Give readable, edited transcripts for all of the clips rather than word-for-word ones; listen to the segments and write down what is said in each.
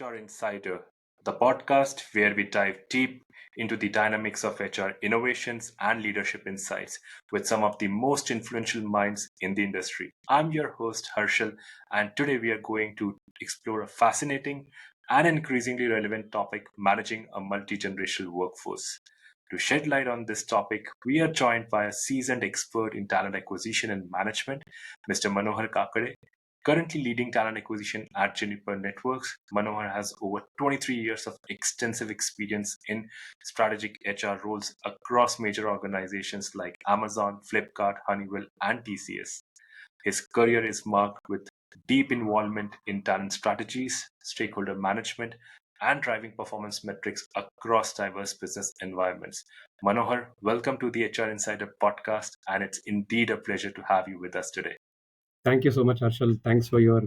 HR Insider, the podcast where we dive deep into the dynamics of HR innovations and leadership insights with some of the most influential minds in the industry. I'm your host, Harshal, and today we are going to explore a fascinating and increasingly relevant topic, managing a multi generational workforce. To shed light on this topic, we are joined by a seasoned expert in talent acquisition and management, Mr. Manohar Kakade. Currently leading talent acquisition at Juniper Networks, Manohar has over 23 years of extensive experience in strategic HR roles across major organizations like Amazon, Flipkart, Honeywell, and TCS. His career is marked with deep involvement in talent strategies, stakeholder management, and driving performance metrics across diverse business environments. Manohar, welcome to the HR Insider podcast, and it's indeed a pleasure to have you with us today. Thank you so much, Harshal. Thanks for your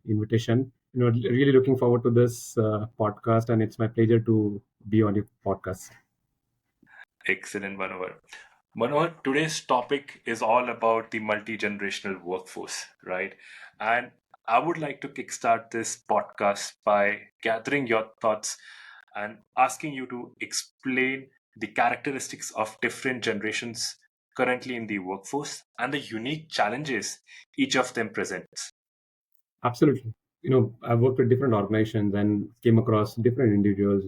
invitation. Really looking forward to this podcast, and it's my pleasure to be on your podcast. Excellent, Manohar. Manohar, today's topic is all about the multi-generational workforce, right? And I would like to kickstart this podcast by gathering your thoughts and asking you to explain the characteristics of different generations currently in the workforce and the unique challenges each of them presents. Absolutely. I've worked with different organizations and came across different individuals,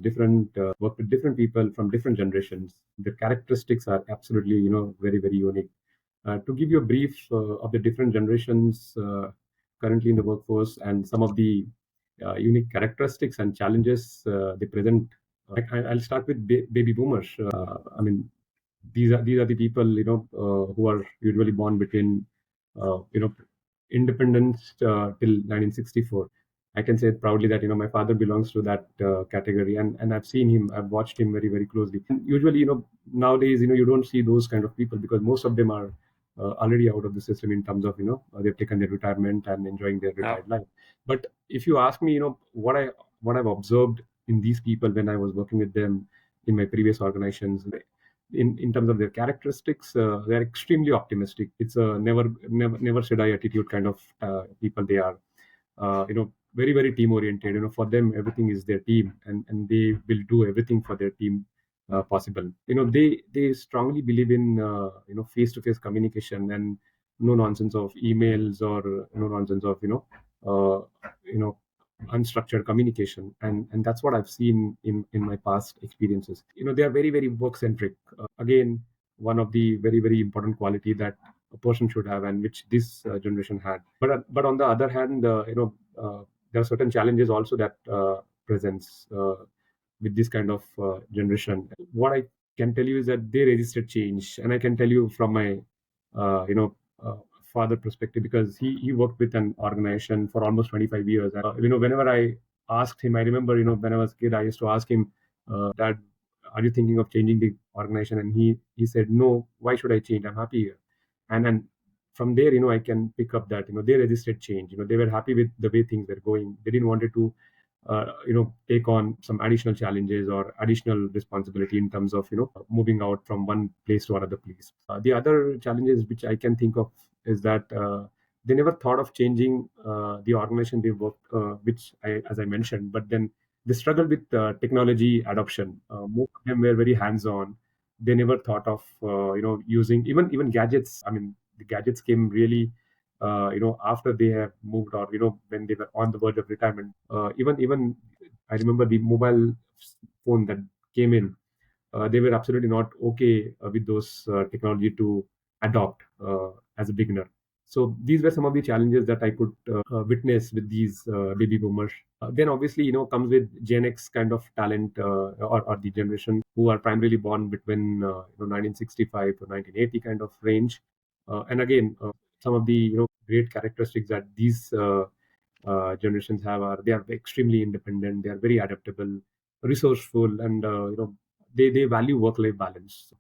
worked with different people from different generations. The characteristics are absolutely, very, very unique. To give you a brief of the different generations currently in the workforce and some of the unique characteristics and challenges they present. I'll start with baby boomers. I mean, these are the people who are usually born between independence till 1964. I can say proudly that my father belongs to that category, and I've seen him, I've watched him very, very closely. And usually, nowadays, you don't see those kind of people because most of them are already out of the system in terms of they've taken their retirement and enjoying their retired life. But if you ask me, what I've observed in these people when I was working with them in my previous organizations, in terms of their characteristics, they're extremely optimistic. It's a never say die attitude kind of people they are. Very, very team oriented. For them everything is their team, and they will do everything for their team possible. They strongly believe in face to face communication and no nonsense of emails or no nonsense of unstructured communication, and that's what I've seen in my past experiences. They are very, very work centric. Again, one of the very, very important quality that a person should have, and which this generation had. But on the other hand, there are certain challenges also that presents with this kind of generation. What I can tell you is that they resisted change, and I can tell you from my uh, you know uh, father perspective, because he worked with an organization for almost 25 years. Whenever I asked him, I remember, when I was a kid, I used to ask him, Dad, are you thinking of changing the organization? And he said, no, why should I change? I'm happy here. And from there, I can pick up that they resisted change. They were happy with the way things were going. They didn't wanted to take on some additional challenges or additional responsibility in terms of moving out from one place to another place. The other challenges which I can think of is that they never thought of changing the organization they worked, which as I mentioned, but then they struggled with technology adoption. Most of them were very hands-on. They never thought of using even gadgets. I mean, the gadgets came really after they have moved, or when they were on the verge of retirement. Even I remember the mobile phone that came in. They were absolutely not okay with those technology to adopt as a beginner. So these were some of the challenges that I could witness with these baby boomers. Then obviously, comes with Gen X kind of talent, or the generation who are primarily born between 1965 to 1980 kind of range. And again, some of the great characteristics that these generations have are they are extremely independent, they are very adaptable, resourceful, and they value work life balance.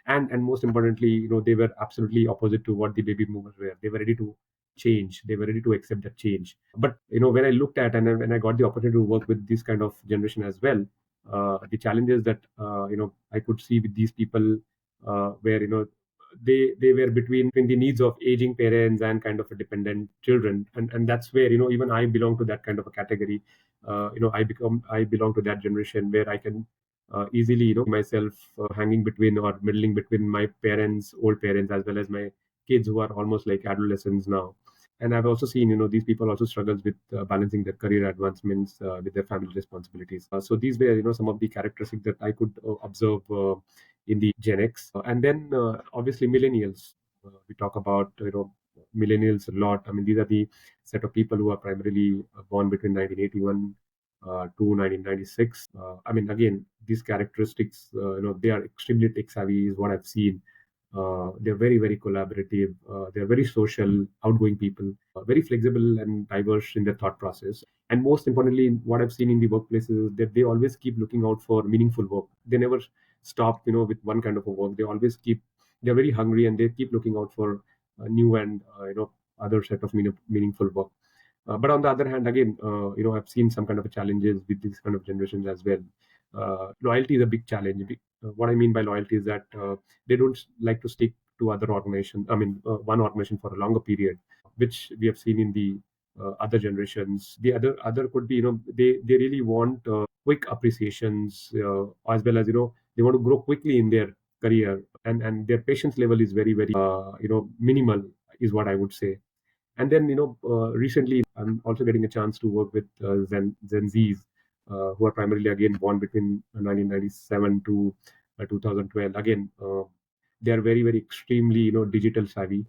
And most importantly, they were absolutely opposite to what the baby boomers were. They were ready to change, they were ready to accept that change. But when I looked at, and then when I got the opportunity to work with this kind of generation as well, the challenges that I could see with these people were they were between the needs of aging parents and kind of a dependent children, and that's where even I belong to that kind of a category. I belong to that generation where I can easily myself hanging between or middling between my parents, old parents, as well as my kids who are almost like adolescents now. And I've also seen these people also struggles with balancing their career advancements with their family responsibilities. So these were some of the characteristics that I could observe in the Gen X. And then obviously millennials. We talk about millennials a lot. I mean, these are the set of people who are primarily born between 1981 to 1996. I mean, again, these characteristics, they are extremely tech savvy, is what I've seen. They're very, very collaborative. They're very social, outgoing people, very flexible and diverse in their thought process. And most importantly, what I've seen in the workplaces is that they always keep looking out for meaningful work. They never stop, with one kind of a work. They always keep, they're very hungry and they keep looking out for new and, other set of meaningful work. But on the other hand, again, I've seen some kind of challenges with these kind of generations as well. Loyalty is a big challenge. What I mean by loyalty is that they don't like to stick to other organizations. I mean, one organization for a longer period, which we have seen in the other generations. The other could be, they really want quick appreciations, as well as they want to grow quickly in their career, and their patience level is very, very minimal, is what I would say. And then recently I'm also getting a chance to work with Gen Zs, who are primarily again born between 1997 to 2012. Again, they are very, very extremely digital savvy.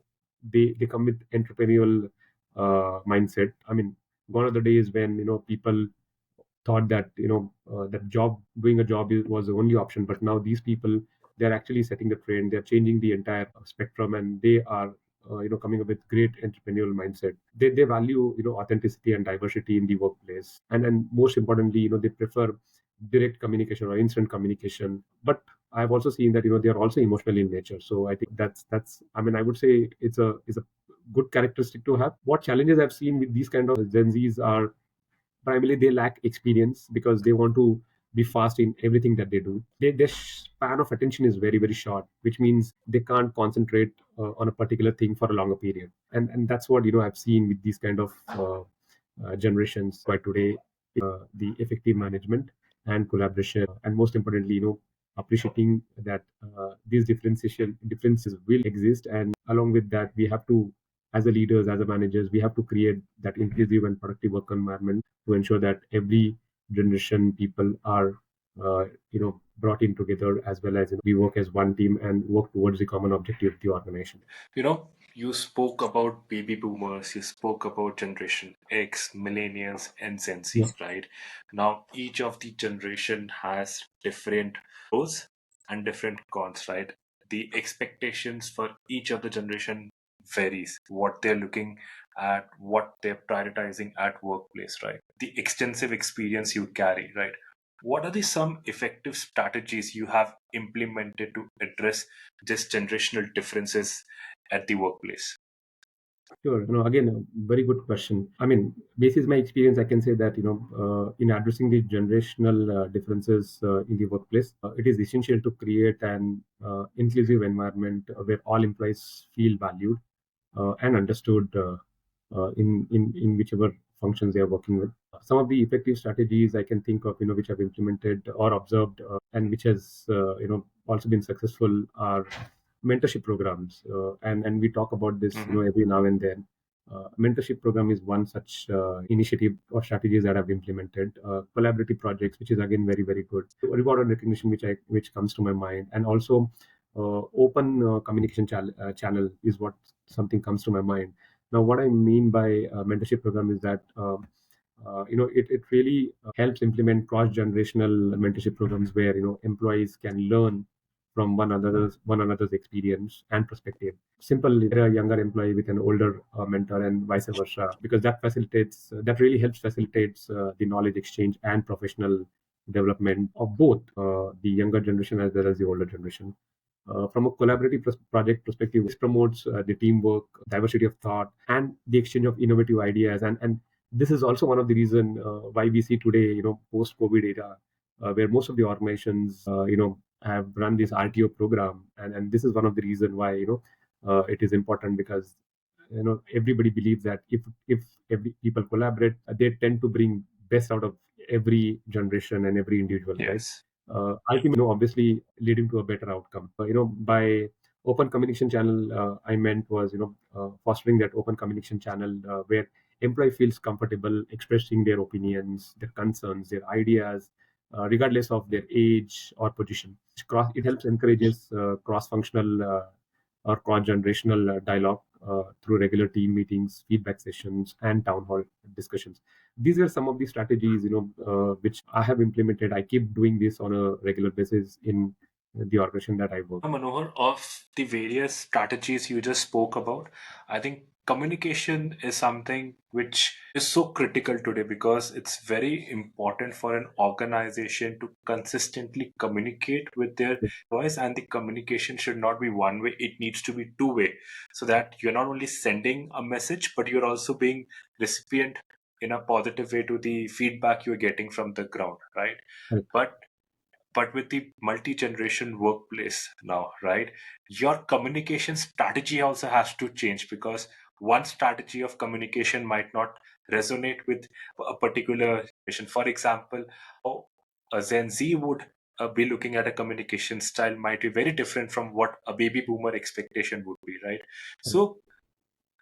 They come with entrepreneurial mindset. I mean, gone are the days when people thought that that job doing a job was the only option, but now these people, they're actually setting the trend. They're changing the entire spectrum, and they are coming up with great entrepreneurial mindset. They value authenticity and diversity in the workplace, and most importantly, they prefer direct communication or instant communication. But I've also seen that they are also emotional in nature. So I think that's I mean, I would say it's a good characteristic to have. What challenges I've seen with these kind of Gen Zs are primarily they lack experience because they want to be fast in everything that they do. Their span of attention is very, very short, which means they can't concentrate on a particular thing for a longer period. And that's what I've seen with these kind of generations by today. The effective management and collaboration, and most importantly, appreciating that these differences will exist, and along with that, we have to, as a leaders, as a managers, we have to create that inclusive and productive work environment to ensure that every generation people are brought in together, as well as we work as one team and work towards the common objective of the organization. You know, you spoke about baby boomers, you spoke about Generation X, millennials, and Gen Yeah, Z, right? Now, each of the generation has different pros and different cons, right? The expectations for each of the generation varies. What they're looking at, what they're prioritizing at workplace, right? The extensive experience you carry, right? What are the some effective strategies you have implemented to address this generational differences at the workplace? sure. Again, a very good question. I mean, based my experience, I can say that in addressing the generational differences in the workplace, it is essential to create an inclusive environment where all employees feel valued and understood in whichever functions they are working with. Some of the effective strategies I can think of, which I've implemented or observed, and which has also been successful, are mentorship programs. And we talk about this Mhm. every now and then. Mentorship program is one such initiative or strategies that I've implemented. Collaborative projects, which is again very, very good. Reward and recognition, which comes to my mind, and also open communication channel is what something comes to my mind. Now, what I mean by mentorship program is that it really helps implement cross generational mentorship programs where employees can learn from one another's experience and perspective. Simple, a younger employee with an older mentor, and vice versa, because that really helps facilitates the knowledge exchange and professional development of both the younger generation as well as the older generation. From a collaborative project perspective, this promotes the teamwork, diversity of thought, and the exchange of innovative ideas. And this is also one of the reason why we see today, post COVID era, where most of the organizations, have run this RTO program, and this is one of the reason why it is important, because everybody believes that if every people collaborate, they tend to bring best out of every generation and every individual, right? Yes. Ultimately, obviously leading to a better outcome. By open communication channel, I meant was fostering that open communication channel where employee feels comfortable expressing their opinions, their concerns, their ideas, regardless of their age or position. It helps encourages cross-functional or cross-generational dialogue through regular team meetings, feedback sessions, and town hall discussions. These are some of the strategies which I have implemented. I keep doing this on a regular basis in the organization that I work. Manohar, of the various strategies you just spoke about, I think communication is something which is so critical today because it's very important for an organization to consistently communicate with their employees, and the communication should not be one way, it needs to be two-way, so that you're not only sending a message, but you're also being recipient in a positive way to the feedback you're getting from the ground, right? Correct. But with the multi-generation workplace now, right, your communication strategy also has to change, because one strategy of communication might not resonate with a particular generation. For example, how a Gen Z would be looking at a communication style might be very different from what a baby boomer expectation would be, right? Correct. So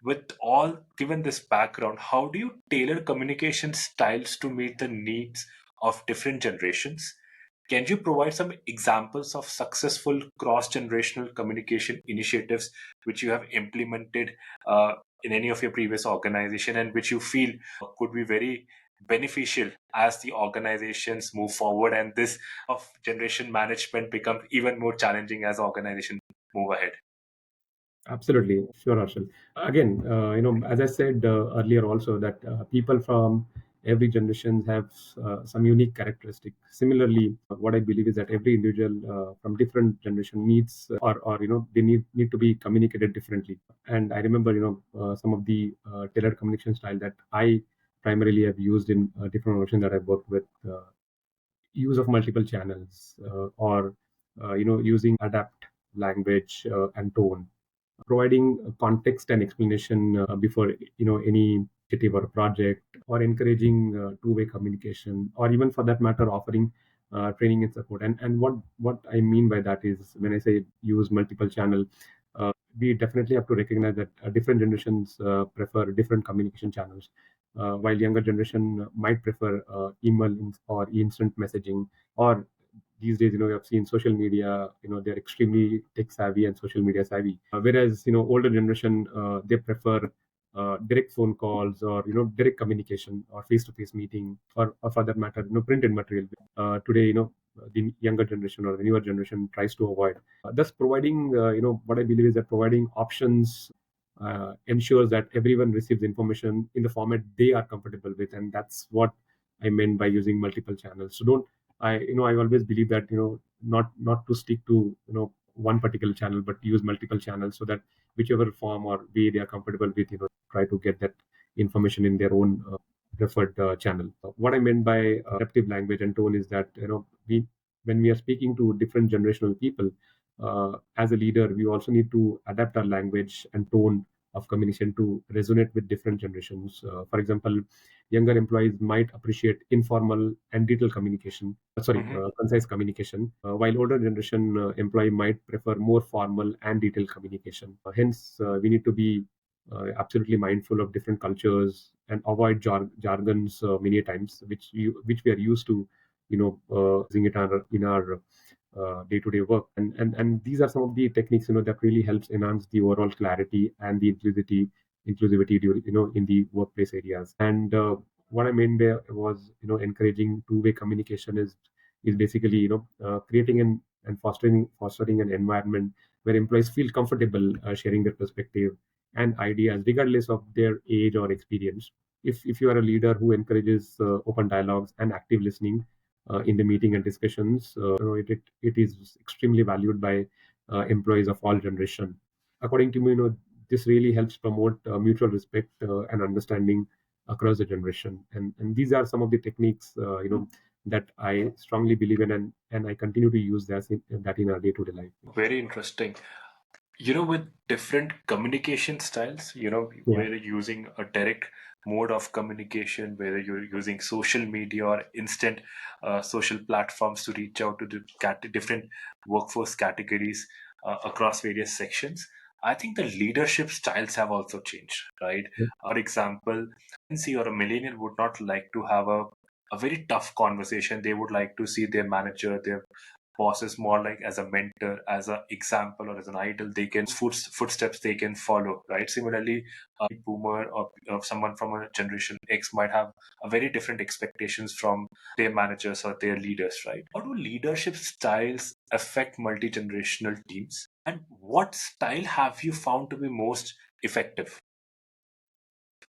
with all given this background, how do you tailor communication styles to meet the needs of different generations? Can you provide some examples of successful cross generational communication initiatives which you have implemented in any of your previous organization, and which you feel could be very beneficial as the organizations move forward and this of generation management becomes even more challenging as organizations move ahead? Absolutely, sure, Arshal. Again, as I said earlier, also that people from every generation have some unique characteristic. Similarly, what I believe is that every individual from different generation needs, or they need to be communicated differently. And I remember, some of the tailored communication style that I primarily have used in different organizations that I've worked with. Use of multiple channels, or using adapt language and tone, providing context and explanation before any initiative or project, or encouraging two-way communication, or even for that matter offering training and support. And what I mean by that is, when I say use multiple channel, we definitely have to recognize that different generations prefer different communication channels. While younger generation might prefer or instant messaging, or these days, we have seen social media, they're extremely tech savvy and social media savvy. Whereas, older generation, they prefer direct phone calls, or, direct communication, or face-to-face meeting, or for that matter, printed material. Today, the younger generation or the newer generation tries to avoid. Thus, providing, what I believe is that providing options ensures that everyone receives information in the format they are comfortable with, and that's what I meant by using multiple channels. So don't I always believe that not to stick to one particular channel, but use multiple channels, so that whichever form or way they are comfortable with, try to get that information in their own preferred channel. What I meant by adaptive language and tone is that we when we are speaking to different generational people, as a leader, we also need to adapt our language and tone of communication to resonate with different generations. For example, younger employees might appreciate informal and detailed communication, concise communication, while older generation employee might prefer more formal and detailed communication. Hence, we need to be absolutely mindful of different cultures and avoid jargons many times, which we are used to, using it in our day-to-day work. And these are some of the techniques that really helps enhance the overall clarity and the inclusivity during, in the workplace areas. And what I meant there was, encouraging two-way communication is basically, creating and fostering an environment where employees feel comfortable sharing their perspective and ideas, regardless of their age or experience. If you are a leader who encourages open dialogues and active listening in the meeting and discussions, it is extremely valued by employees of all generation. According to me, this really helps promote mutual respect and understanding across the generation. And these are some of the techniques, that I strongly believe in, and I continue to use that in our day-to-day life. Very interesting. With different communication styles, Yeah. whether using a direct mode of communication, whether you're using social media or instant social platforms to reach out to the different workforce categories across various sections, I think the leadership styles have also changed, right? Yeah. For example, see, or a millennial would not like to have a very tough conversation. They would like to see their manager, their boss is more like as a mentor, as an example, or as an idol. They can footsteps they can follow, right? Similarly, a boomer or someone from a generation X might have a very different expectations from their managers or their leaders, right? How do leadership styles affect multi-generational teams, and what style have you found to be most effective?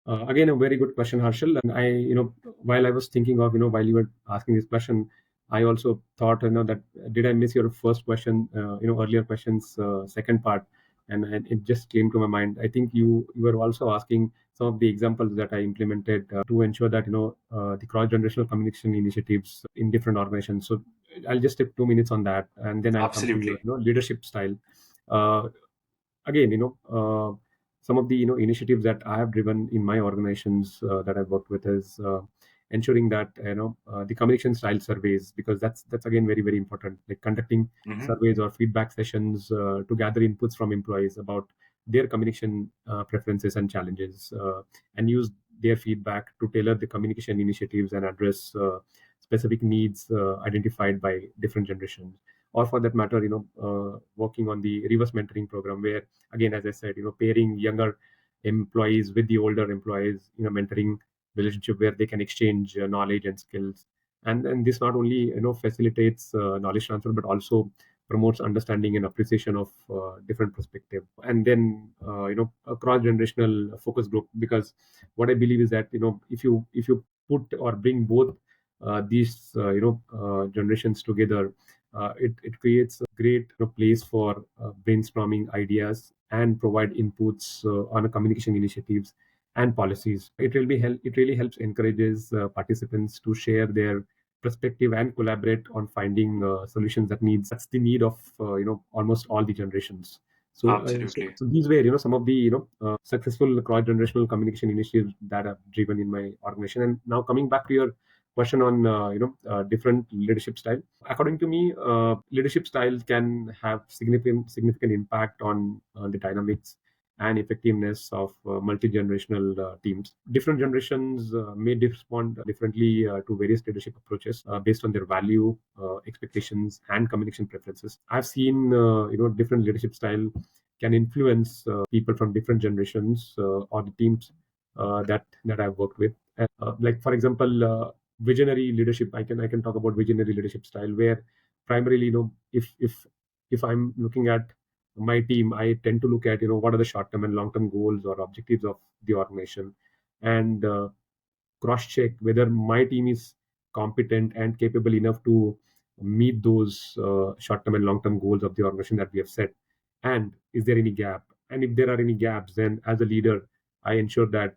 Again, a very good question, Harshal. And while I was thinking of, while you were asking this question, I also thought, that did I miss your first question, earlier question's second part, and it just came to my mind. I think you were also asking some of the examples that I implemented to ensure that the cross generational communication initiatives in different organizations. So I'll just take 2 minutes on that, and then I'll come to your Absolutely. leadership style. Uh, Again, some of the initiatives that I have driven in my organizations that I've worked with is ensuring that the communication style surveys, because that's again very very important, like conducting Hmm. surveys or feedback sessions to gather inputs from employees about their communication preferences and challenges, and use their feedback to tailor the communication initiatives and address specific needs identified by different generations. Or for that matter, working on the reverse mentoring program, where again, as I said, pairing younger employees with the older employees in a mentoring relationship where they can exchange knowledge and skills. And this not only facilitates knowledge transfer, but also promotes understanding and appreciation of different perspective. And then a cross generational focus group, because what I believe is that if you put or bring both these generations together, it creates a great place for brainstorming ideas and provide inputs on a communication initiatives and policies. It really helps encourages participants to share their perspective and collaborate on finding solutions that's the need of almost all the generations. So, Absolutely. these were some of the successful cross generational communication initiatives that I've driven in my organization. And now coming back to your question on different leadership style. According to me, leadership style can have significant impact on the dynamics and effectiveness of multi-generational teams. Different generations may respond differently to various leadership approaches based on their value, expectations, and communication preferences. I've seen different leadership style can influence people from different generations or the teams that I've worked with. Like for example, visionary leadership. I can talk about visionary leadership style, where primarily, if I'm looking at my team, I tend to look at what are the short term and long term goals or objectives of the organization, and cross check whether my team is competent and capable enough to meet those short term and long term goals of the organization that we have set. And is there any gap? And if there are any gaps, then as a leader, I ensure that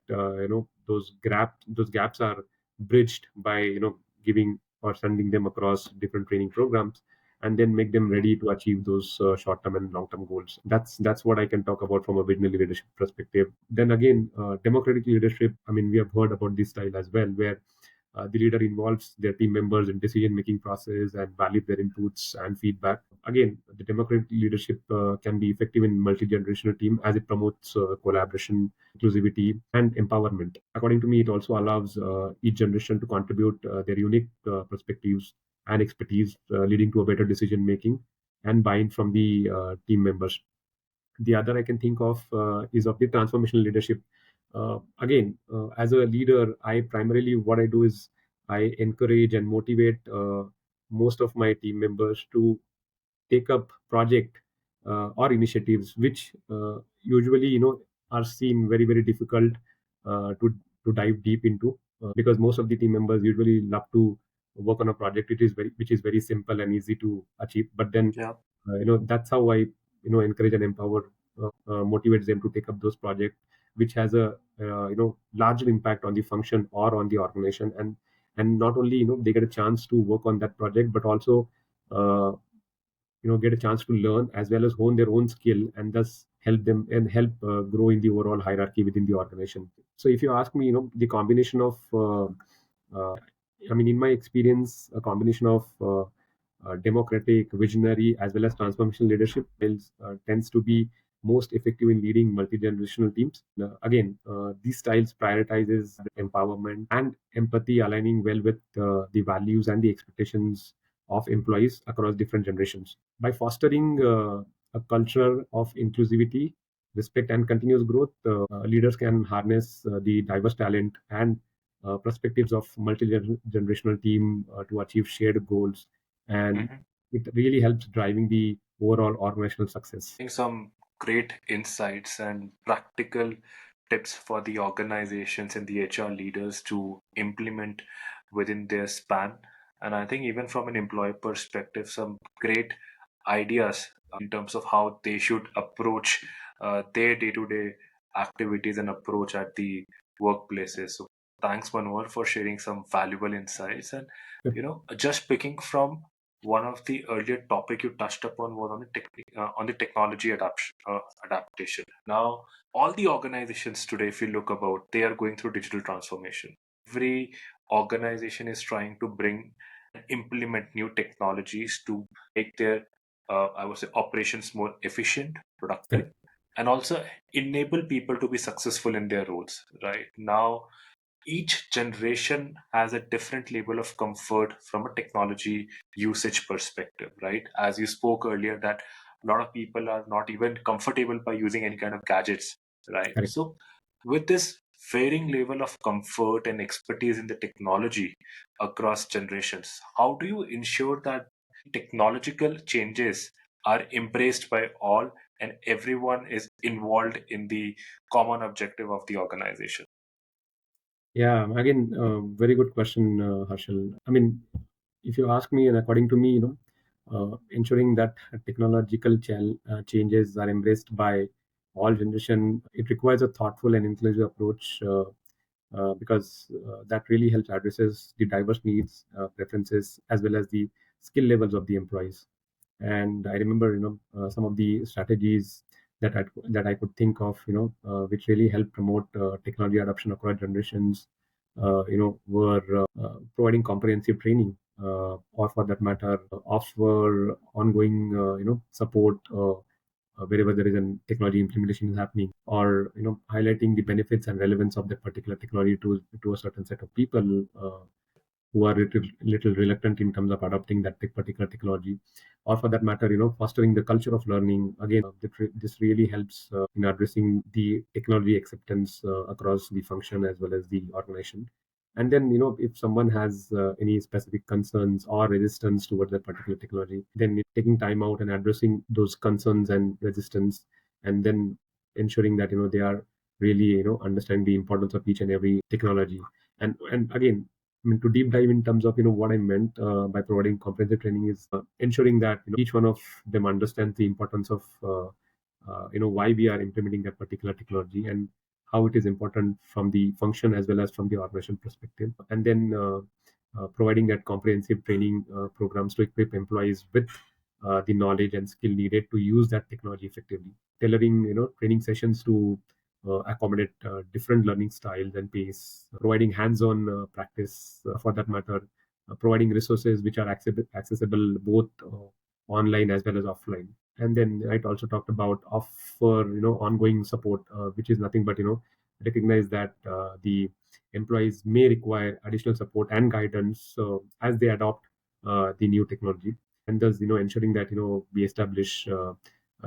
those gaps are bridged by giving or sending them across different training programs, and then make them Hmm. ready to achieve those short-term and long-term goals. That's what I can talk about from a visionary leadership perspective. Then again, democratic leadership. I mean, we have heard about this style as well, where the leader involves their team members in decision-making process and values their inputs and feedback. Again, the democratic leadership can be effective in multi-generational team as it promotes collaboration, inclusivity, and empowerment. According to me, it also allows each generation to contribute their unique perspectives and expertise, leading to a better decision making and buy-in from the team members. The other I can think of is of the transformational leadership. Again, as a leader, I primarily what I do is I encourage and motivate most of my team members to take up project or initiatives which usually are seen very very difficult to dive deep into, because most of the team members usually love to work on a project which is very simple and easy to achieve. But then Yeah. that's how I encourage and empower, motivate them to take up those projects which has a larger impact on the function or on the organization, and not only they get a chance to work on that project, but also uh, get a chance to learn as well as hone their own skill, and thus help grow in the overall hierarchy within the organization. So if you ask me, the combination of in my experience, a combination of democratic, visionary, as well as transformational leadership tends to be most effective in leading multi-generational teams. Again, these styles prioritizes empowerment and empathy, aligning well with the values and the expectations of employees across different generations. By fostering a culture of inclusivity, respect, and continuous growth, leaders can harness the diverse talent and perspectives of multi-generational team to achieve shared goals, and Mhm. it really helps driving the overall organizational success. Some great insights and practical tips for the organizations and the HR leaders to implement within their span. And I think even from an employee perspective, some great ideas in terms of how they should approach their day-to-day activities and approach at the workplaces. So thanks, Manohar, for sharing some valuable insights. And just picking from one of the earlier topic you touched upon was on on the technology adaptation. Now, all the organizations today, if you look about, they are going through digital transformation. Every organization is trying to bring and implement new technologies to make their, I would say, operations more efficient, productive, Correct. and also enable people to be successful in their roles. Right now, each generation has a different level of comfort from a technology usage perspective, right? As you spoke earlier, that a lot of people are not even comfortable by using any kind of gadgets, right? Correct. So with this varying level of comfort and expertise in the technology across generations, how do you ensure that technological changes are embraced by all and everyone is involved in the common objective of the organization? Yeah, again, very good question, Harshal. If you ask me, and according to me, ensuring that technological changes are embraced by all generation, it requires a thoughtful and inclusive approach, because that really helps addresses the diverse needs, preferences, as well as the skill levels of the employees. And I remember, some of the strategies that I could think of, which really help promote technology adoption across generations, were providing comprehensive training, or for that matter, offer ongoing, support wherever there is a technology implementation is happening, or highlighting the benefits and relevance of that particular technology to a certain set of people who are little reluctant in terms of adopting that particular technology, or for that matter, fostering the culture of learning. Again, this really helps in addressing the technology acceptance across the function as well as the organization. And then, if someone has any specific concerns or resistance towards that particular technology, then taking time out and addressing those concerns and resistance, and then ensuring that they are really understanding the importance of each and every technology. And again, to deep dive in terms of what I meant by providing comprehensive training is ensuring that each one of them understands the importance of why we are implementing that particular technology, and how it is important from the function as well as from the organization perspective, and then providing that comprehensive training programs to equip employees with the knowledge and skill needed to use that technology effectively, tailoring training sessions to accommodate different learning styles and pace, providing hands-on practice, for that matter, providing resources which are accessible both online as well as offline. And then I also talked about offer ongoing support, which is nothing but recognize that the employees may require additional support and guidance as they adopt the new technology, and thus ensuring that we establish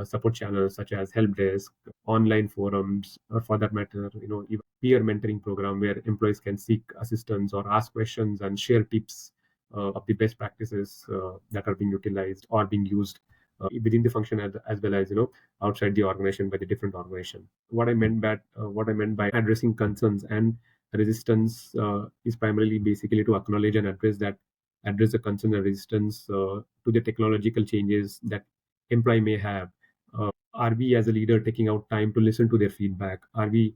support channels such as help desk, online forums, or for that matter, even peer mentoring program where employees can seek assistance or ask questions and share tips of the best practices that are being utilized or being used within the function, as well as outside the organization by the different organization. What I meant by addressing concerns and resistance is primarily basically to acknowledge and address the concern and resistance to the technological changes that employee may have. Are we as a leader taking out time to listen to their feedback? Are we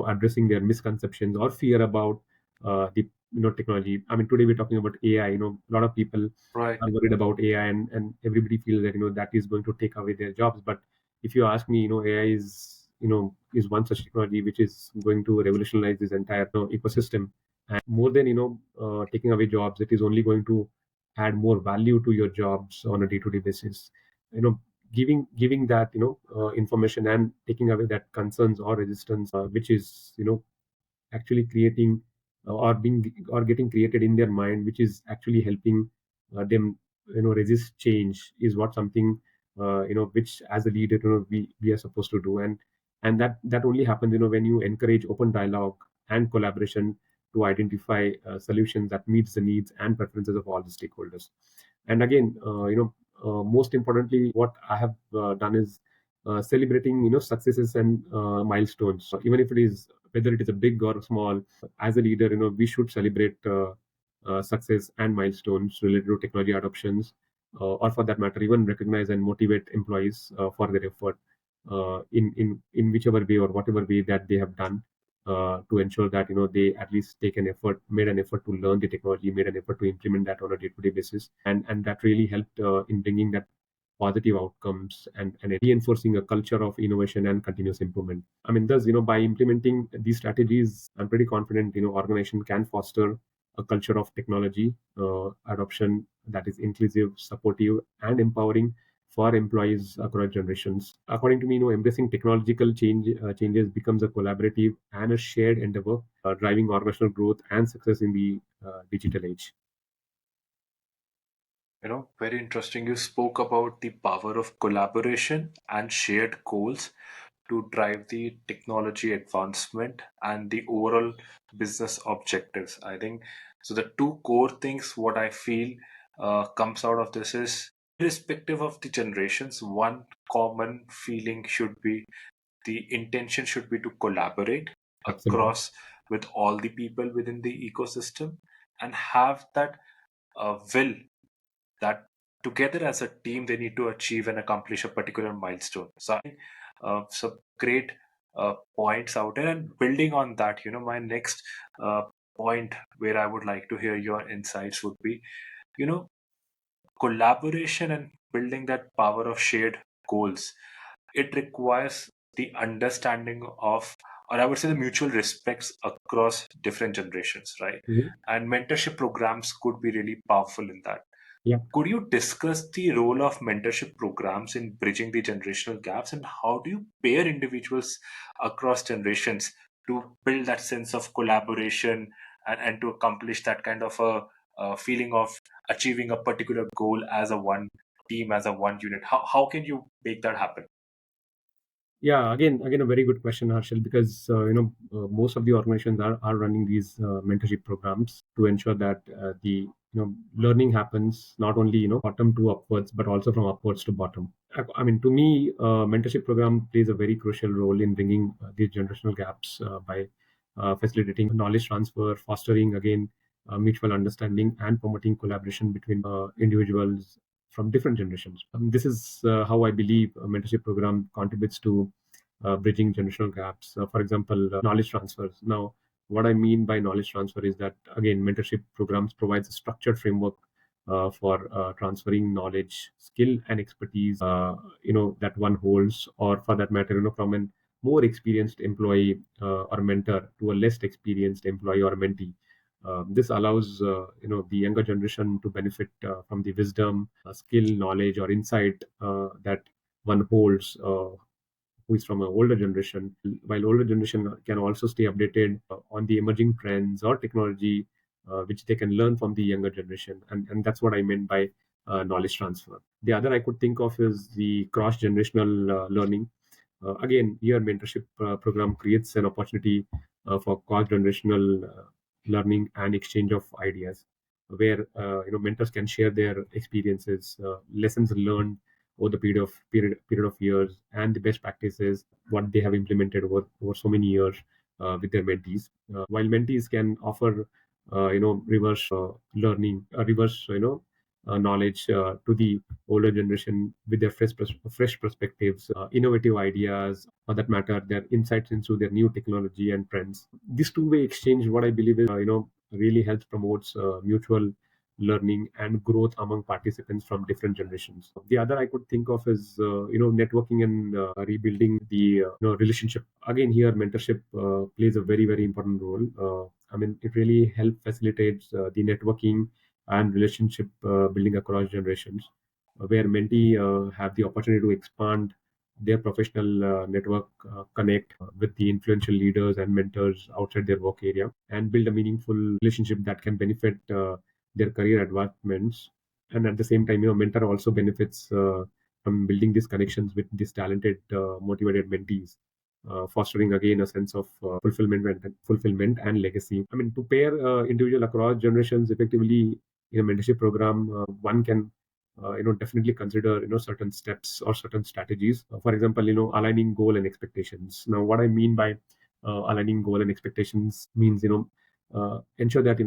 addressing their misconceptions or fear about the technology. I mean, today we're talking about AI. A lot of people Right. are worried about AI, and everybody feels that that is going to take away their jobs. But if you ask me, AI is one such technology which is going to revolutionize this entire ecosystem. And more than taking away jobs, it is only going to add more value to your jobs on a day-to-day basis. you know giving that information and taking away that concerns or resistance, which is actually creating or getting created in their mind, which is actually helping them resist change, is what something which as a leader we are supposed to do. And that only happens when you encourage open dialogue and collaboration to identify solutions that meets the needs and preferences of all the stakeholders. And again, most importantly, what I have done is celebrating successes and milestones. So even if it is, whether it is a big or small, as a leader, we should celebrate success and milestones related to technology adoptions, or for that matter, even recognize and motivate employees for their effort in whichever way or whatever way that they have done, to ensure that they at least made an effort to learn the technology, made an effort to implement that on a day-to-day basis, and that really helped in bringing that positive outcomes, and reinforcing a culture of innovation and continuous improvement. I mean, thus, by implementing these strategies, I'm pretty confident, organization can foster a culture of technology adoption that is inclusive, supportive, and empowering for employees across generations. According to me, embracing technological changes becomes a collaborative and a shared endeavor, driving organizational growth and success in the digital age. Very interesting. You spoke about the power of collaboration and shared goals to drive the technology advancement and the overall business objectives. I think so. The two core things, what I feel comes out of this is, irrespective of the generations, one common feeling should be, the intention should be to collaborate Absolutely. across with all the people within the ecosystem and have that will that together as a team they need to achieve and accomplish a particular milestone. So so great points out there, and building on that, my next uh, point where I would like to hear your insights would be, you know collaboration and building that power of shared goals. It requires the understanding of, or I would say, the mutual respects across different generations, right? Mhm. And mentorship programs could be really powerful in that. Yeah. Could you discuss the role of mentorship programs in bridging the generational gaps, and how do you pair individuals across generations to build that sense of collaboration, and to accomplish that kind of a feeling of achieving a particular goal as a one team, as a one unit? How can you make that happen? Yeah, again, a very good question, Harshal, because most of the organizations are running these mentorship programs to ensure that the learning happens not only bottom to upwards, but also from upwards to bottom. I mean, to me, mentorship program plays a very crucial role in bringing these generational gaps by facilitating knowledge transfer, fostering again mutual understanding, and promoting collaboration between individuals from different generations. This is how I believe a mentorship program contributes to bridging generational gaps. For example, knowledge transfers. Now, what I mean by knowledge transfer is that again, mentorship programs provides a structured framework for transferring knowledge, skill, and expertise, that one holds, or for that matter, from an more experienced employee or mentor to a less experienced employee or mentee. This allows the younger generation to benefit from the wisdom, skill, knowledge, or insight that one holds, who is from an older generation. While older generation can also stay updated on the emerging trends or technology, which they can learn from the younger generation, and that's what I meant by knowledge transfer. The other I could think of is the cross generational learning. Again, here mentorship program creates an opportunity for cross-generational learning and exchange of ideas, where mentors can share their experiences, lessons learned over the period of years, and the best practices what they have implemented over so many years with their mentees. While mentees can offer reverse learning, reverse knowledge to the older generation with their fresh perspectives, innovative ideas, for that matter, their insights into their new technology and trends. This two-way exchange, what I believe is, really helps promotes mutual learning and growth among participants from different generations. The other I could think of is networking and rebuilding the relationship. Again, here mentorship plays a very important role. It really helps facilitates the networking and relationship building across generations, where mentee have the opportunity to expand their professional network, connect with the influential leaders and mentors outside their work area, and build a meaningful relationship that can benefit their career advancements. And at the same time, mentor also benefits from building these connections with these talented, motivated mentees, fostering again a sense of fulfillment and legacy. To pair individual across generations effectively in a mentorship program, one can definitely consider certain steps or certain strategies. For example, aligning goal and expectations. Now, what I mean by aligning goal and expectations means ensure that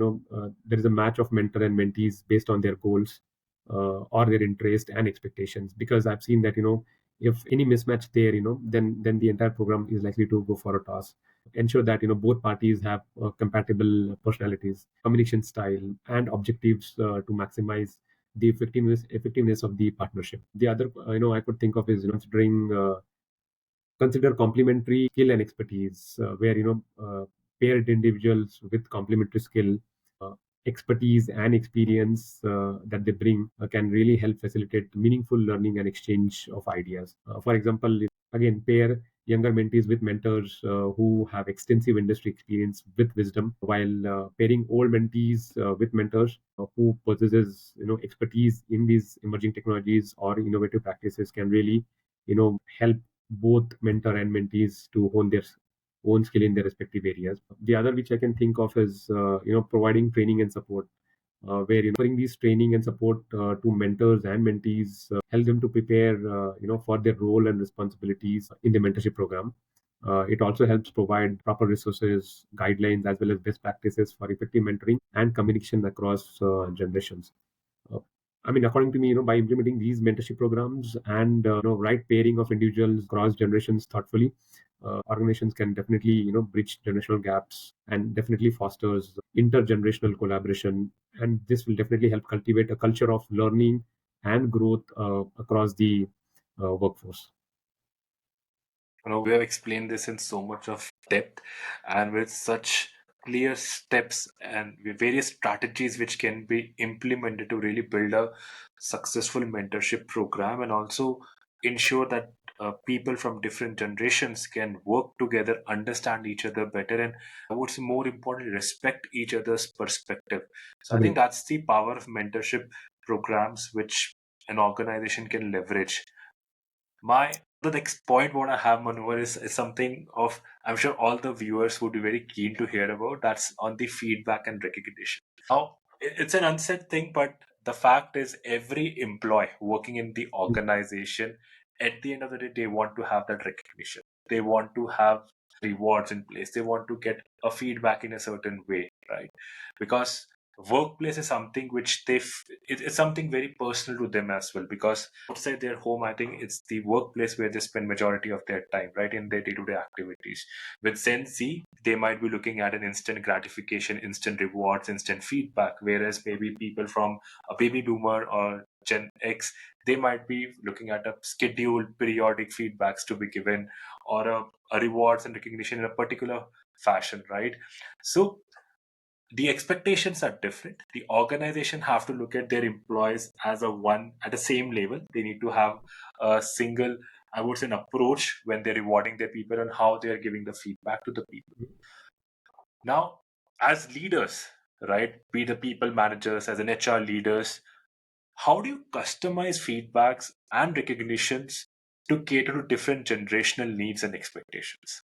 there is a match of mentor and mentees based on their goals or their interest and expectations. Because I've seen that if any mismatch there, then the entire program is likely to go for a toss. Ensure that both parties have compatible personalities, communication style, and objectives to maximize the effectiveness of the partnership. The other I could think of is consider complementary skill and expertise, where paired individuals with complementary skill, uh, expertise and experience that they bring can really help facilitate meaningful learning and exchange of ideas. For example, again, pair younger mentees with mentors who have extensive industry experience with wisdom, while pairing old mentees with mentors who possesses expertise in these emerging technologies or innovative practices can really help both mentor and mentees to hone their own skill in their respective areas. The other which I can think of is providing training and support, where offering these training and support to mentors and mentees help them to prepare for their role and responsibilities in the mentorship program. It also helps provide proper resources, guidelines, as well as best practices for effective mentoring and communication across generations. Uh, according to me, by implementing these mentorship programs and right pairing of individuals across generations thoughtfully, organizations can definitely bridge generational gaps and definitely fosters intergenerational collaboration. And this will definitely help cultivate a culture of learning and growth across the workforce. We have explained this in so much of depth and with such clear steps and with various strategies which can be implemented to really build a successful mentorship program and also ensure that people from different generations can work together, understand each other better, and I would say more importantly, respect each other's perspective. So I think Agree. that's the power of mentorship programs which an organization can leverage. My the next point what I have, Manohar, is something of I'm sure all the viewers would be very keen to hear about. That's on the feedback and recognition. Now, it's an unsaid thing, but the fact is, every employee working in the organization, at the end of the day, they want to have that recognition. They want to have rewards in place. They want to get a feedback in a certain way, right? Because workplace is something which it's something very personal to them as well, because outside their home, I think it's the workplace where they spend majority of their time, right, in their day-to-day activities. With Gen Z, they might be looking at an instant gratification, instant rewards, instant feedback, whereas maybe people from a baby boomer or Gen X, they might be looking at a scheduled periodic feedbacks to be given, or a rewards and recognition in a particular fashion, right? So the expectations are different. The organization have to look at their employees as a one at the same level. They need to have a single, I would say, an approach when they're rewarding their people and how they are giving the feedback to the people. Now, as leaders, right, be the people managers, as an HR leaders, how do you customize feedbacks and recognitions to cater to different generational needs and expectations?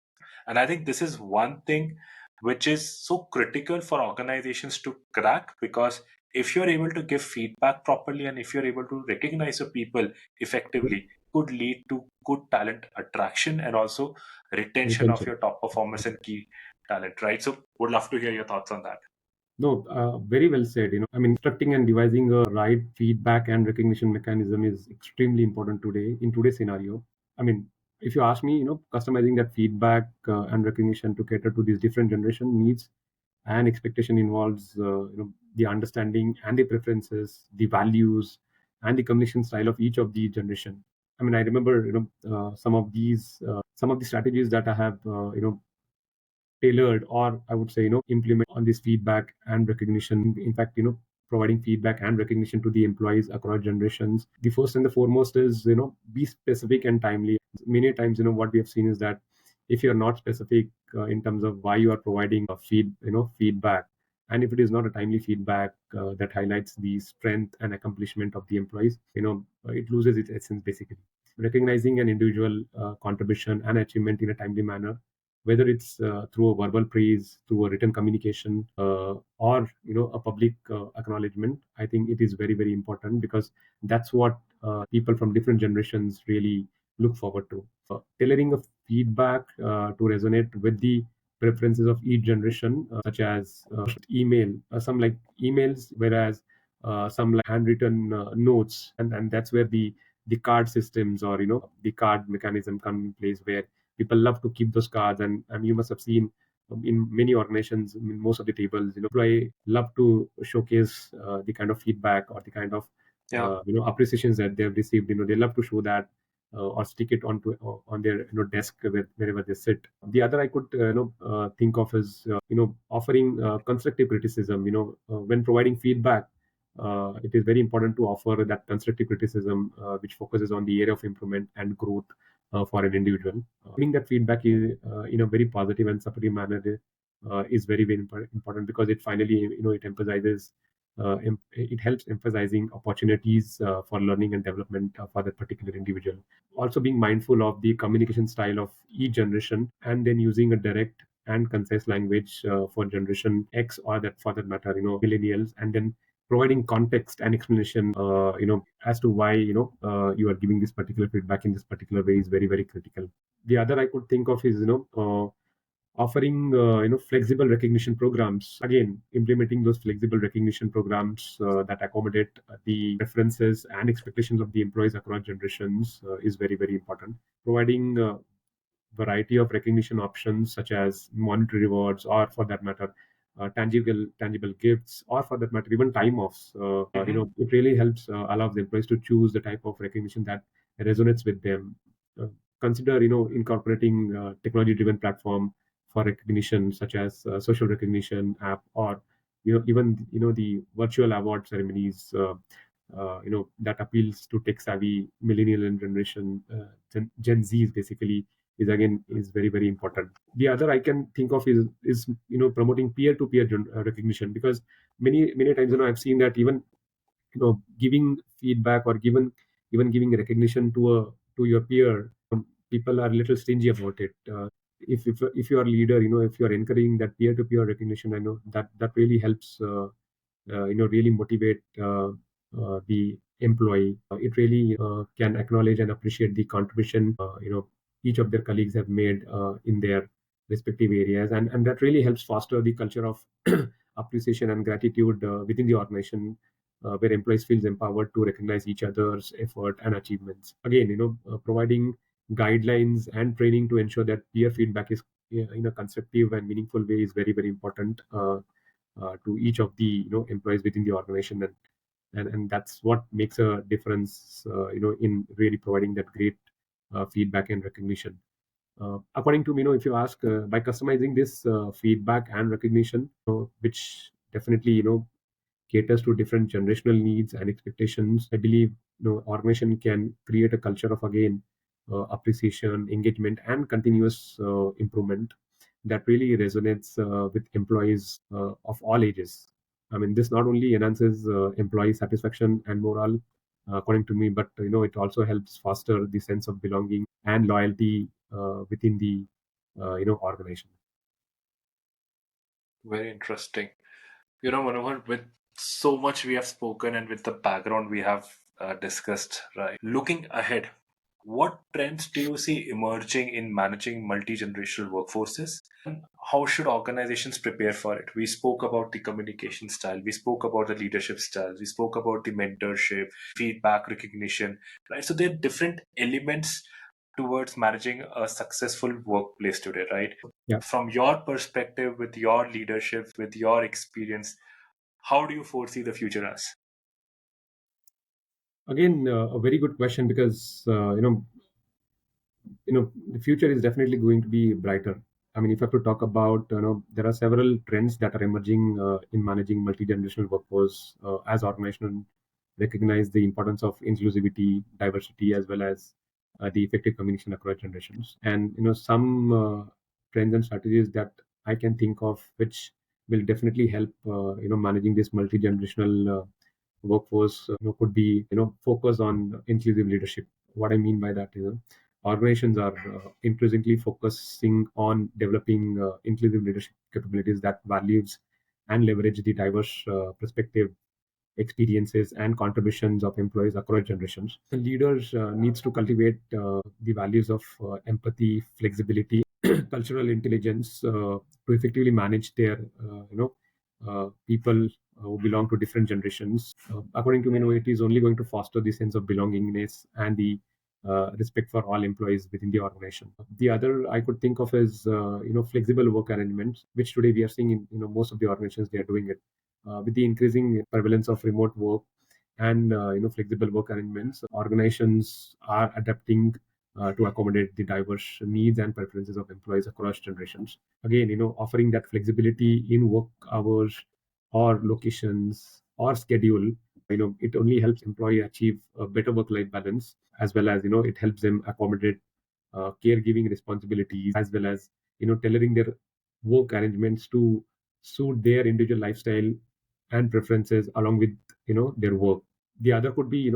And I think this is one thing which is so critical for organizations to crack, because if you're able to give feedback properly and if you're able to recognize your people effectively, could lead to good talent attraction and also retention of Retention. your top performers and key talent, right? So would love to hear your thoughts on that. No, very well said. Constructing and devising a right feedback and recognition mechanism is extremely important today in today's scenario. I mean, if you ask me, customizing that feedback and recognition to cater to these different generation needs and expectation involves the understanding and the preferences, the values, and the communication style of each of the generation. I mean, I remember some of the strategies that I have tailored, or I would say implement on this feedback and recognition. In fact, providing feedback and recognition to the employees across generations. The first and the foremost is be specific and timely. Many times, what we have seen is that if you're not specific in terms of why you are providing a feedback, and if it is not a timely feedback that highlights the strength and accomplishment of the employees, it loses its essence basically. Recognizing an individual contribution and achievement in a timely manner, whether it's through a verbal praise, through a written communication, or a public acknowledgement. I think it is very very important, because that's what people from different generations really look forward to. Tailoring of feedback to resonate with the preferences of each generation, such as email, some like emails, whereas some like handwritten notes, and that's where the card systems, or the card mechanism come in place, where people love to keep those cards. And you must have seen in many organizations, in most of the tables, employee love to showcase the kind of feedback or the kind of Yeah. appreciations that they've received. They love to show that, or stick it onto on their desk, wherever they sit. The other I could think of is offering constructive criticism. When providing feedback, it is very important to offer that constructive criticism, which focuses on the area of improvement and growth for an individual. Giving that feedback in a very positive and supportive manner is very very important, because it finally it emphasizes, it helps emphasizing opportunities for learning and development for that particular individual. Also being mindful of the communication style of each generation, and then using a direct and concise language for generation X, or that for that matter millennials, and then providing context and explanation as to why you are giving this particular feedback in this particular way is very very critical. The other I could think of is offering flexible recognition programs. Again, implementing those flexible recognition programs that accommodate the preferences and expectations of the employees across generations is very very important. Providing variety of recognition options, such as monetary rewards, or for that matter tangible gifts, or for that matter even time offs. It really helps allows the employees to choose the type of recognition that resonates with them. uh, Consider incorporating technology driven platform for recognition, such as social recognition app, or even the virtual award ceremonies that appeals to tech savvy millennial and generation Gen Z's basically, is very very important. The other I can think of is promoting peer to peer recognition, because many times I've seen that even giving feedback, or even giving recognition to your peer, people are a little stingy about it. If you are a leader, if you are encouraging that peer to peer recognition, I know that really helps really motivate the employee. It really can acknowledge and appreciate the contribution each of their colleagues have made in their respective areas, and that really helps foster the culture of appreciation and gratitude within the organization, where employees feels empowered to recognize each other's effort and achievements. Again, providing guidelines and training to ensure that peer feedback is in a constructive and meaningful way is very very important to each of the employees within the organization. And that's what makes a difference in really providing that great feedback and recognition. According to me, if you ask, by customizing this feedback and recognition, which definitely caters to different generational needs and expectations, I believe organization can create a culture of, again, appreciation, engagement, and continuous improvement that really resonates with employees of all ages. I mean, this not only enhances employee satisfaction and morale, according to me, but it also helps foster the sense of belonging and loyalty within the organization. Very interesting. Manohar, with so much we have spoken and with the background we have discussed, right? Looking ahead, what trends do you see emerging in managing multi-generational workforces? And how should organizations prepare for it? We spoke about the communication style, we spoke about the leadership style, we spoke about the mentorship, feedback recognition, right? So there are different elements towards managing a successful workplace today, right? Yeah. From your perspective, with your leadership, with your experience, how do you foresee the future as? Again, a very good question, because the future is definitely going to be brighter. I mean, if I have to talk about, there are several trends that are emerging in managing multi-generational workforce, as organizations recognize the importance of inclusivity, diversity, as well as the effective communication across generations. And some trends and strategies that I can think of, which will definitely help managing this multi-generational workforce, could be focus on inclusive leadership. What I mean by that is, organizations are increasingly focusing on developing inclusive leadership capabilities that values and leverage the diverse perspective, experiences, and contributions of employees across generations. The leaders needs to cultivate the values of empathy, flexibility, cultural intelligence, to effectively manage their people who belong to different generations. According to me, it is only going to foster the sense of belongingness and the respect for all employees within the organization. The other I could think of is flexible work arrangements, which today we are seeing in most of the organizations. They are doing it with the increasing prevalence of remote work and flexible work arrangements. Organizations are adapting to accommodate the diverse needs and preferences of employees across generations. Again, offering that flexibility in work hours or locations or schedule, it only helps employee achieve a better work-life balance, as well as it helps them accommodate caregiving responsibilities, as well as tailoring their work arrangements to suit their individual lifestyle and preferences along with their work. The other could be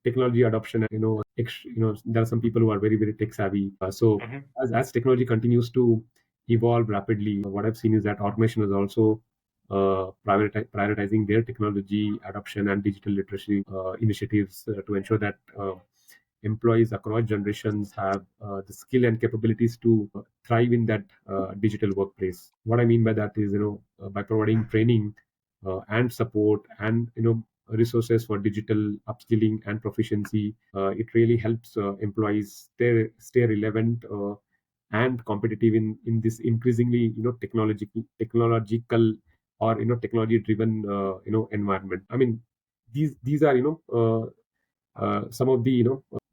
technology adoption. There are some people who are very very tech savvy. So Mhm. as technology continues to evolve rapidly, what I've seen is that automation is also prioritizing their technology adoption and digital literacy initiatives to ensure that employees across generations have the skill and capabilities to thrive in that digital workplace. What I mean by that is, by providing training and support and resources for digital upskilling and proficiency, it really helps employees stay relevant and competitive in this increasingly technological or technology driven environment. I mean, these are some of the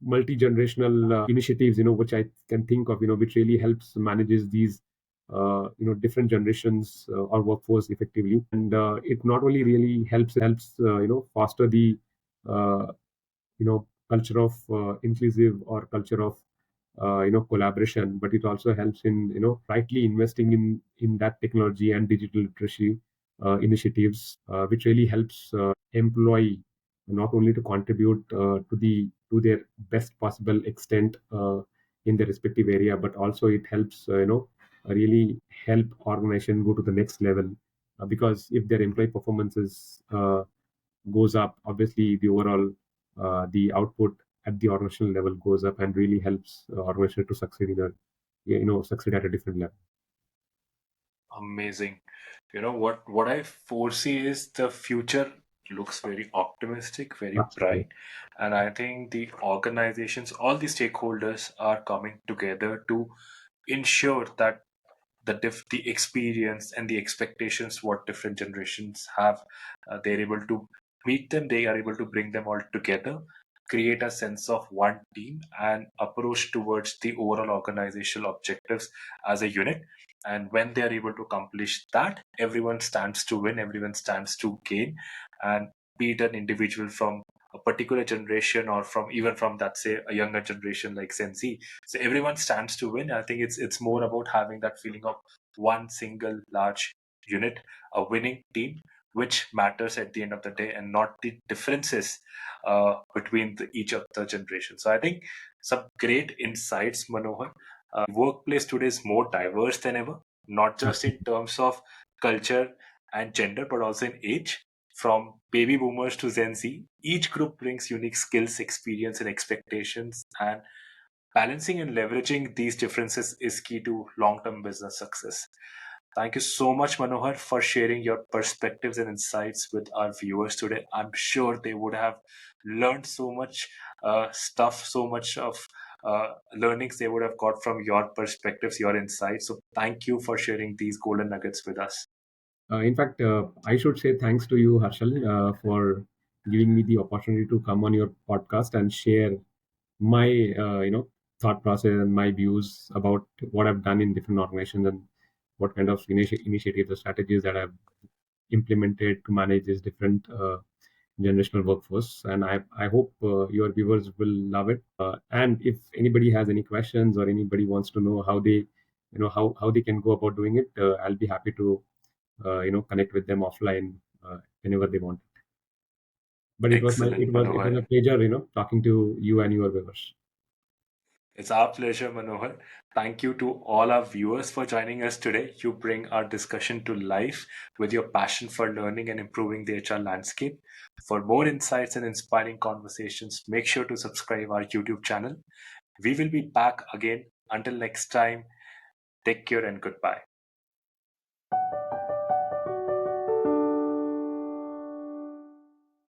multi generational initiatives which I can think of, which really helps manages these different generations or workforce effectively. And it not only really helps foster the uh, culture of inclusive or culture of collaboration, but it also helps in rightly investing in that technology and digital literacy initiatives, which really helps employee not only to contribute to their best possible extent in their respective area, but also it helps really help organization go to the next level, because if their employee performances goes up, obviously the overall the output at the organizational level goes up and really helps organization to succeed in a succeed at a different level. Amazing. What I foresee is the future looks very optimistic, very Absolutely. bright, and I think the organizations, all the stakeholders are coming together to ensure that the experience and the expectations what different generations have, they're able to meet them, they are able to bring them all together, create a sense of one team and approach towards the overall organizational objectives as a unit. And when they are able to accomplish that, everyone stands to win, everyone stands to gain. And be it an individual from a particular generation or from even from that, say, a younger generation like Gen Z, so everyone stands to win. I think it's more about having that feeling of one single large unit, a winning team, which matters at the end of the day, and not the differences between each of the generations. So I think some great insights, Manohar. Workplace today is more diverse than ever, not just in Absolutely. terms of culture and gender, but also in age. From baby boomers to Gen Z, each group brings unique skills, experience, and expectations, and balancing and leveraging these differences is key to long term business success. Thank you so much, Manohar, for sharing your perspectives and insights with our viewers today. I'm sure they would have learned so much stuff, so much of learnings they would have got from your perspectives, your insights. So thank you for sharing these golden nuggets with us. In fact, I should say thanks to you, Harshal, for giving me the opportunity to come on your podcast and share my thought process and my views about what I've done in different organizations and what kind of initiatives or strategies that I've implemented to manage this different generational workforce. And I hope your viewers will love it. And if anybody has any questions or anybody wants to know how they how they can go about doing it, I'll be happy to connect with them offline whenever they want. But it was my Excellent, it was a Manohar. pleasure talking to you and your viewers. It's our pleasure, Manohar. Thank you to all our viewers for joining us today. You bring our discussion to life with your passion for learning and improving the HR landscape. For more insights and inspiring conversations, make sure to subscribe our YouTube channel. We will be back again. Until next time, take care and goodbye.